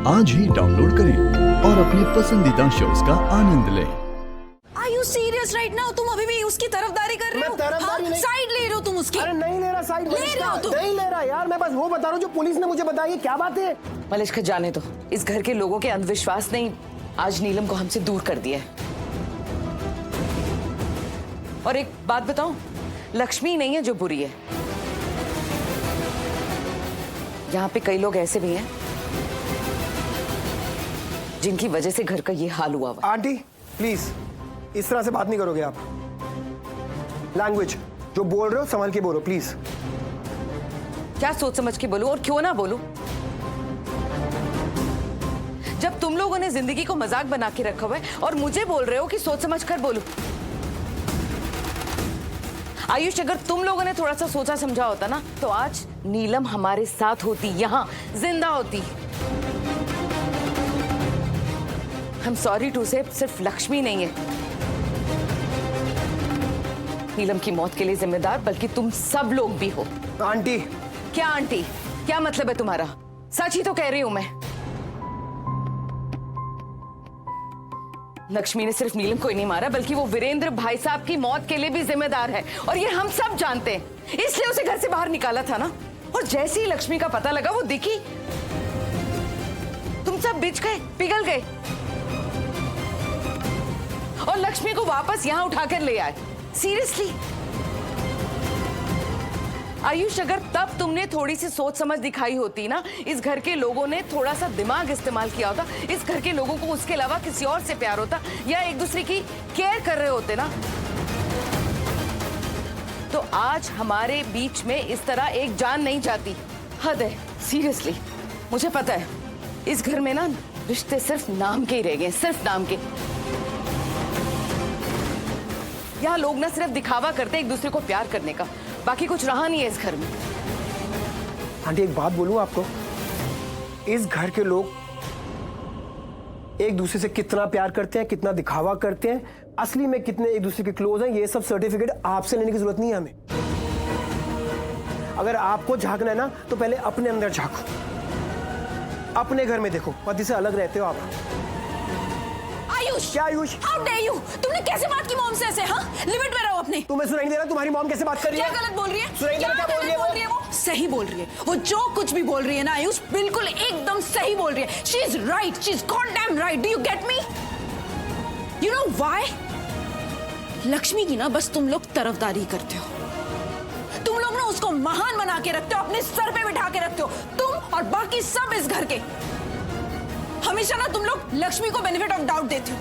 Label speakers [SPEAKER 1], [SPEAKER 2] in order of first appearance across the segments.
[SPEAKER 1] आज ही डाउनलोड करें और अपने पसंदीदा शोज का आनंद लें।
[SPEAKER 2] Are you serious right now? तुम अभी भी उसकी तरफदारी कर रहे हो? साइड ले रहे हो तुम उसकी?
[SPEAKER 3] अरे नहीं ले रहा साइड,
[SPEAKER 2] ले रहे हो तुम?
[SPEAKER 3] नहीं ले रहा यार, मैं बस वो बता रहा हूँ जो पुलिस ने मुझे बताई है। क्या बात है?
[SPEAKER 4] मलिश्का जाने दो, इस घर के लोगों के अंधविश्वास ने आज नीलम को हमसे दूर कर दिया है। और एक बात बताऊं, लक्ष्मी नहीं है जो बुरी है, यहाँ पे कई लोग ऐसे भी हैं जिनकी वजह से घर का ये हाल हुआ हुआ।
[SPEAKER 3] आंटी प्लीज इस तरह से बात नहीं करोगे आप। लैंग्वेज जो बोल रहे हो संभल के बोलो प्लीज।
[SPEAKER 4] क्या सोच समझ के बोलूं और क्यों ना बोलूं? जब तुम लोगों ने जिंदगी को मजाक बना के रखा हुआ है और मुझे बोल रहे हो कि सोच समझ कर बोलूं। आयुष, अगर तुम लोगों ने थोड़ा सा सोचा समझा होता ना तो आज नीलम हमारे साथ होती, यहाँ जिंदा होती। I'm sorry to say, सिर्फ लक्ष्मी नहीं है नीलम की मौत के लिए जिम्मेदार, बल्कि तुम सब लोग भी हो।
[SPEAKER 3] आंटी।
[SPEAKER 4] क्या आंटी? क्या मतलब है तुम्हारा? सच ही तो कह रही हूं मैं। लक्ष्मी ने सिर्फ नीलम को ही नहीं मारा, बल्कि वो वीरेंद्र भाई साहब की मौत के लिए भी जिम्मेदार है, और ये हम सब जानते हैं। इसलिए उसे घर से बाहर निकाला था ना। और जैसे ही लक्ष्मी का पता लगा वो दिखी, तुम सब बिछ गए, पिघल गए और लक्ष्मी को वापस यहां उठाकर ले आए। सीरियसली आयुष, अगर तब तुमने थोड़ी सी सोच समझ दिखाई होती ना, इस घर के लोगों ने थोड़ा सा दिमाग इस्तेमाल किया होता, इस घर के लोगों को उसके अलावा किसी और से प्यार होता या एक दूसरे की केयर कर रहे होते ना, तो आज हमारे बीच में इस तरह एक जान नहीं जाती। हद है, सीरियसली। मुझे पता है इस घर में ना रिश्ते सिर्फ नाम के ही रह गए, सिर्फ नाम के। यहाँ लोग ना सिर्फ दिखावा करते एक दूसरे को प्यार करने का, बाकी कुछ रहा नहीं है इस घर में।
[SPEAKER 3] आंटी एक बात बोलूं आपको, इस घर के लोग एक दूसरे से कितना प्यार करते हैं, कितना दिखावा करते हैं, असली में कितने एक दूसरे के क्लोज हैं, ये सब सर्टिफिकेट आपसे लेने की जरूरत नहीं है हमें। अगर आपको झांकना है ना तो पहले अपने अंदर झांको, अपने घर में देखो। पति से अलग रहते हो आप।
[SPEAKER 2] आयुष!
[SPEAKER 3] क्या आयुष?
[SPEAKER 2] How dare you? तुमने कैसे बात की मॉम से ऐसे? हाँ, लिमिट में रहो अपने।
[SPEAKER 3] तुम्हें सुनाई नहीं दे रहा तुम्हारी मॉम कैसे बात कर रही है?
[SPEAKER 2] क्या गलत बोल रही है?
[SPEAKER 3] सुनाई दे रहा क्या बोल रही है वो?
[SPEAKER 2] सही बोल रही है। वो जो कुछ भी बोल रही है ना आयुष, बिल्कुल एकदम सही बोल रही है। She is right. She is goddamn right. Do you get me? You know why? Lakshmi की ना बस तुम लोग तरफदारी करते हो। तुम लोग ना उसको महान बना के रखते हो, अपने सर पे बिठा के रखते हो, तुम और बाकी सब इस घर के। हमेशा ना तुम लोग लक्ष्मी को बेनिफिट ऑफ डाउट देते हो।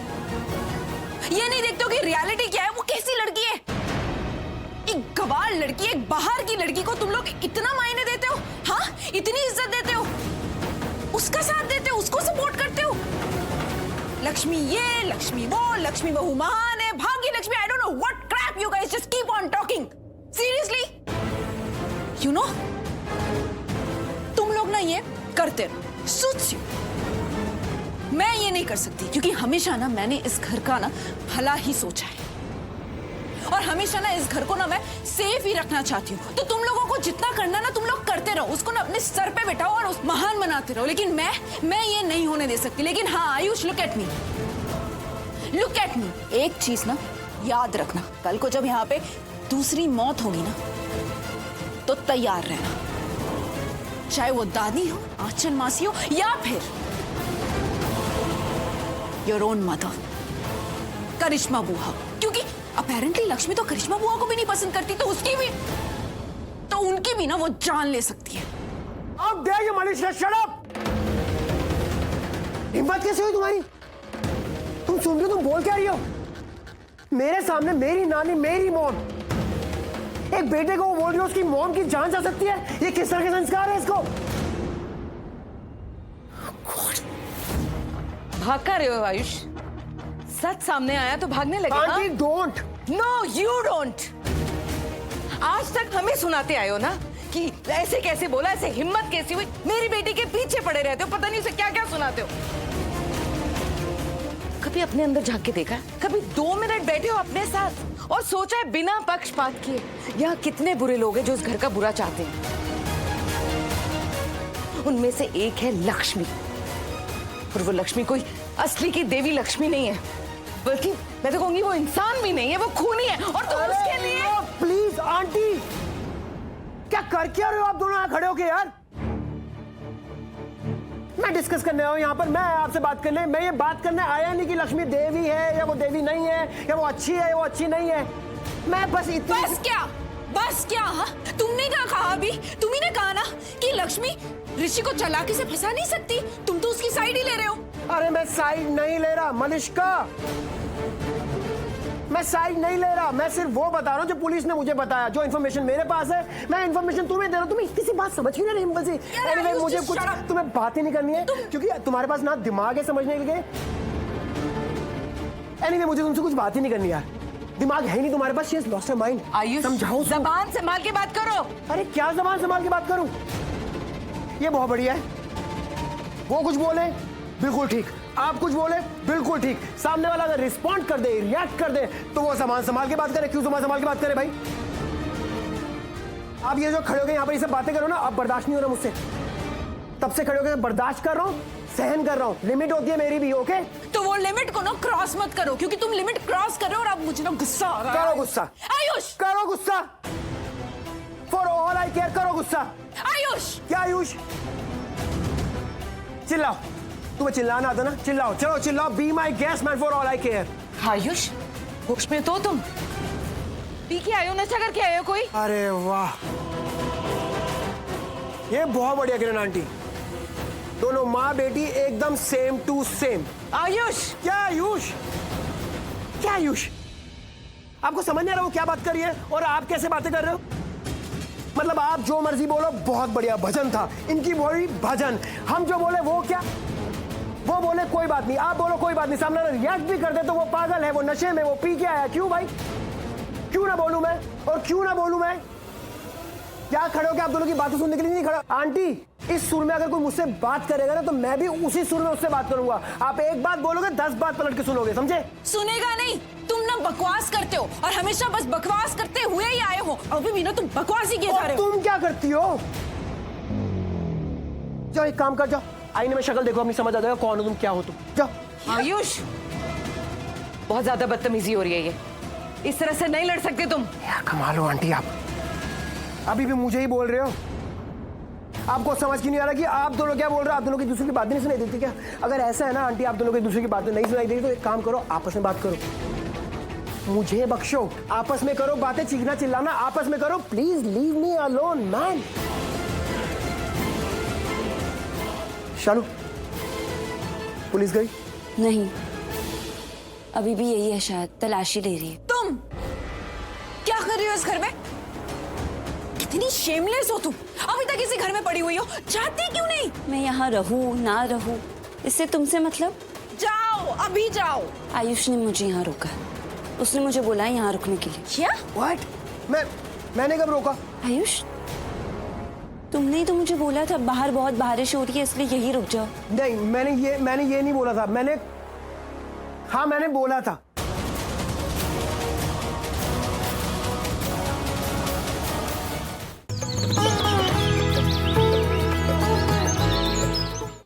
[SPEAKER 2] ये नहीं देखते हो कि रियलिटी क्या है, वो कैसी लड़की है। एक गवार लड़की, एक बाहर की लड़की को तुम लोग इतना मायने देते हो, हाँ, इतनी इज्जत देते हो, उसका साथ देते हो, उसको सपोर्ट करते हो। लक्ष्मी ये, लक्ष्मी वो, लक्ष्मी बहू महान है, Bhagya Lakshmi, I don't know what crap you guys just keep on talking. Seriously, you know, तुम लोग ना ये करते रहो, सूट्स यू। मैं ये नहीं कर सकती, क्योंकि हमेशा ना मैंने इस घर का ना भला ही सोचा है, और हमेशा ना इस घर को ना मैं सेफ ही रखना चाहती हूँ। तो तुम लोगों को जितना करना ना तुम लोग करते रहो, उसको ना अपने सर पे बिठाओ और उस महान बनाते रहो। लेकिन मैं ये नहीं होने दे सकती। लेकिन हाँ Ayush, look at me, look at me. एक चीज ना याद रखना, कल को जब यहाँ पे दूसरी मौत होगी ना तो तैयार रहना, चाहे वो दादी हो, आंचल मासी हो, या फिर योर ओन मदर करिश्मा बुआ। क्योंकि अपेरेंटली लक्ष्मी तो करिश्मा बुआ को भी नहीं पसंद करती, तो उनकी भी ना वो जान ले सकती है।
[SPEAKER 3] How dare you, Malishka, shut up! हिम्मत कैसे हुई तुम्हारी? तुम सुन रही हो, तुम बोल क्या रही हो? मेरे सामने मेरी नानी, मेरी मॉम, एक बेटे को वो बोल रही हो उसकी मॉम की जान जा सकती है? ये किस तरह के संस्कार है इसको?
[SPEAKER 4] भाग कर रहे हो आयुष? सच सामने आया तो भागने लगे?
[SPEAKER 3] Aunty don't.
[SPEAKER 4] No you don't. आज तक हमें सुनाते आए हो ना कि ऐसे कैसे बोला, ऐसे हिम्मत कैसी हुई, मेरी बेटी के पीछे पड़े रहते हो, पता नहीं उसे क्या क्या सुनाते हो। कभी अपने अंदर झांक के देखा? कभी 2 मिनट बैठे हो अपने साथ और सोचा है बिना पक्षपात किए यहाँ कितने बुरे लोग हैं जो इस घर का बुरा चाहते हैं? उनमें से एक है लक्ष्मी, और वो लक्ष्मी कोई असली की देवी लक्ष्मी नहीं है, बल्कि मैं तो कहूंगी वो इंसान भी नहीं है, वो खूनी है। और तुम उसके लिए
[SPEAKER 3] प्लीज आंटी, क्या कर क्या रहे हो आप दोनों यहाँ खड़े होके यार? मैं डिस्कस करने आया हूँ यहाँ पर, मैं आपसे बात करने, मैं ये बात करने आया नहीं कि लक्ष्मी देवी है या वो देवी नहीं है, या वो अच्छी है या वो अच्छी नहीं है। मैं बस इतनी
[SPEAKER 2] बस क्या हाँ? तुमने क्या कहा अभी? तुम्ही ने कहा ना कि लक्ष्मी ऋषि को चालाकी से फंसा नहीं सकती, तुम तो उसकी साइड ही ले रहे हो।
[SPEAKER 3] अरे मैं साइड नहीं ले रहा मलिष्का, मैं साइड नहीं ले रहा, मैं सिर्फ वो बता रहा हूँ जो पुलिस ने मुझे बताया, जो इन्फॉर्मेशन मेरे पास है, मैं इन्फॉर्मेशन तुम्हें दे रहा हूँ। तुम्हें इतनी सी बात समझ ही नहीं रही। एनीवे मुझे कुछ तुम्हें बात ही नहीं करनी है, क्योंकि तुम्हारे पास ना दिमाग है समझने के लिए। एनीवे मुझे तुमसे कुछ बात ही नहीं करनी यार, दिमाग है नहीं तुम्हारे पास। She has lost her mind.
[SPEAKER 4] Ayush,
[SPEAKER 3] समझाओ,
[SPEAKER 4] जबान संभाल के बात करो।
[SPEAKER 3] अरे क्या जबान संभाल के बात करूं? ये बहुत बढ़िया है, वो कुछ बोले बिल्कुल ठीक, आप कुछ बोले बिल्कुल ठीक, सामने वाला अगर रिस्पॉन्ड कर दे, रिएक्ट कर दे, तो वो जबान संभाल के बात करे। क्यों जबान संभाल के बात करे भाई? आप ये जो खड़े हो गए यहाँ पर ये सब बातें करो ना, अब बर्दाश्त नहीं हो रहा मुझसे। तब से खड़े हो गए बर्दाश्त कर रहा हूँ, सहन कर रहा हूँ, लिमिट होती है मेरी भी। ओके,
[SPEAKER 2] तो वो लिमिट को ना क्रॉस मत करो, क्योंकि तुम लिमिट क्रॉस कर रहे हो और अब मुझे ना गुस्सा आ रहा है।
[SPEAKER 3] करो गुस्सा,
[SPEAKER 2] आयुष
[SPEAKER 3] करो गुस्सा, फॉर ऑल आई केयर, करो गुस्सा।
[SPEAKER 2] आयुष
[SPEAKER 3] क्या आयुष? चिल्लाओ, तुम्हें चिल्लाना आता ना, चिल्लाओ, चलो चिल्लाओ। Be my guest man for all I care.
[SPEAKER 4] Ayush, होश में तो तुम पी के आए हो, नशा करके आए हो कोई?
[SPEAKER 3] अरे वाह, ये बहुत बढ़िया किरण आंटी, दोनों माँ बेटी एकदम सेम टू सेम।
[SPEAKER 4] आयुष,
[SPEAKER 3] क्या आयुष? क्या आयुष? आपको समझ नहीं आ रहा वो क्या बात कर रही है और आप कैसे बातें कर रहे हो? मतलब आप जो मर्जी बोलो, बहुत बढ़िया भजन था, इनकी बोली भजन, हम जो बोले वो क्या, वो बोले कोई बात नहीं, आप बोलो कोई बात नहीं, सामने वाला रिएक्ट भी कर दे तो वो पागल है, वो नशे में, वो पी के आया। क्यों भाई, क्यों ना बोलूं मैं, और क्यों ना बोलूं मैं? क्या खड़े हो, क्या आप दोनों की बातें सुनने के लिए नहीं खड़ा? आंटी, इस सुर में अगर कोई मुझसे बात करेगा ना, तो मैं भी उसी सुर में उससे बात करूंगा। आप एक बात बोलोगे 10 बात पलट के सुनोगे, समझे?
[SPEAKER 2] सुनेगा नहीं, तुम ना बकवास करते हो और हमेशा बस बकवास करते हुए ही आए हो। अभी भी ना तुम बकवास ही किए जा रहे हो।
[SPEAKER 3] तुम क्या करती हो? जाओ एक काम कर, जाओ आईने में शक्ल देखो अपनी, समझ आ जाएगा कौन हो तुम, क्या हो तुम। जाओ।
[SPEAKER 4] आयुष, बहुत ज्यादा बदतमीजी हो रही है ये, इस तरह से नहीं लड़ सकते तुम।
[SPEAKER 3] यार कमाल हो आंटी, आप अभी भी मुझे ही बोल रहे हो। आपको समझ क्यों नहीं आ रहा कि आप दोनों क्या बोल रहे हो? आप दोनों की दूसरे की बातें नहीं सुनाई देती क्या? अगर ऐसा है ना आंटी, आप दोनों की दूसरे की बातें नहीं सुनाई देती, तो एक काम करो, आपस में बात करो, मुझे बख्शो, आपस में करो बातें, चीखना चिल्लाना आपस में करो। Please leave me alone man. Shalu, police गई?
[SPEAKER 5] नहीं, अभी भी यही है, शायद तलाशी ले रही है।
[SPEAKER 2] तुम क्या कर रही हो इस घर में? कितनी शेमलेस हो तुम, अभी तक इसी घर में पड़ी हुई हो, जाती क्यों नहीं?
[SPEAKER 5] मैं यहाँ रहूं ना रहूं, इससे तुमसे मतलब?
[SPEAKER 2] जाओ, अभी जाओ।
[SPEAKER 5] आयुष ने मुझे यहाँ रोका, उसने मुझे बोला यहाँ रुकने के लिए।
[SPEAKER 2] क्या?
[SPEAKER 3] व्हाट? मैंने कब रोका?
[SPEAKER 5] आयुष, तुमने ही तो मुझे बोला था बाहर बहुत बारिश हो रही है इसलिए यही रुक जाओ।
[SPEAKER 3] नहीं, मैंने ये नहीं बोला था। मैंने बोला था